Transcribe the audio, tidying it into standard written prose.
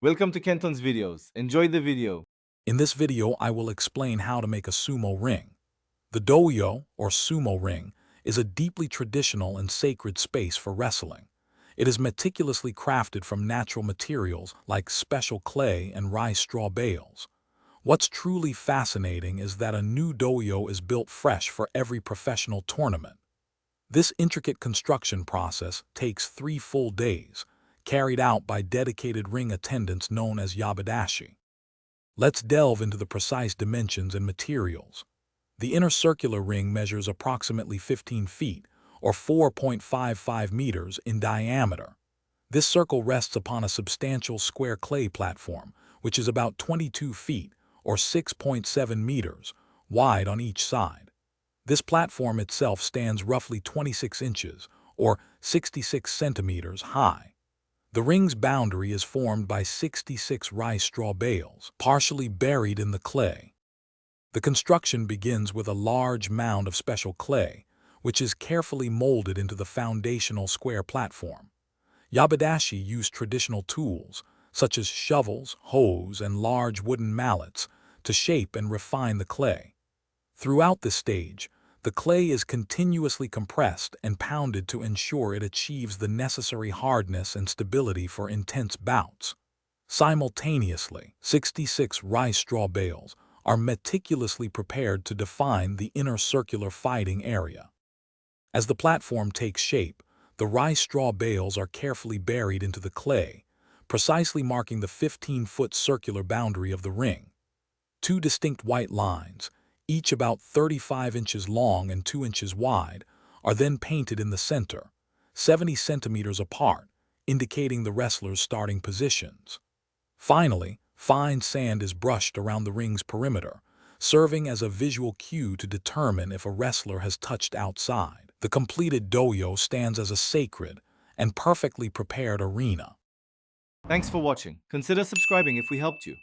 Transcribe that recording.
Welcome to Kenton's videos. Enjoy the video. In this video, I will explain how to make a sumo ring. The doyo, or sumo ring, is a deeply traditional and sacred space for wrestling. It is meticulously crafted from natural materials like special clay and rice straw bales. What's truly fascinating is that a new doyo is built fresh for every professional tournament. This intricate construction process takes 3 full days, carried out by dedicated ring attendants known as yabidashi. Let's delve into the precise dimensions and materials. The inner circular ring measures approximately 15 feet, or 4.55 meters in diameter. This circle rests upon a substantial square clay platform, which is about 22 feet, or 6.7 meters, wide on each side. This platform itself stands roughly 26 inches, or 66 centimeters high. The ring's boundary is formed by 66 rice straw bales, partially buried in the clay. The construction begins with a large mound of special clay, which is carefully molded into the foundational square platform. Yabidashi use traditional tools, such as shovels, hoes, and large wooden mallets, to shape and refine the clay. Throughout this stage, the clay is continuously compressed and pounded to ensure it achieves the necessary hardness and stability for intense bouts. Simultaneously, 66 rice straw bales are meticulously prepared to define the inner circular fighting area. As the platform takes shape, the rice straw bales are carefully buried into the clay, precisely marking the 15-foot circular boundary of the ring. 2 distinct white lines, each about 35 inches long and 2 inches wide, are then painted in the center, 70 centimeters apart, indicating the wrestler's starting positions. Finally, fine sand is brushed around the ring's perimeter, serving as a visual cue to determine if a wrestler has touched outside. The completed doyo stands as a sacred and perfectly prepared arena. Thanks for watching. Consider subscribing if we helped you.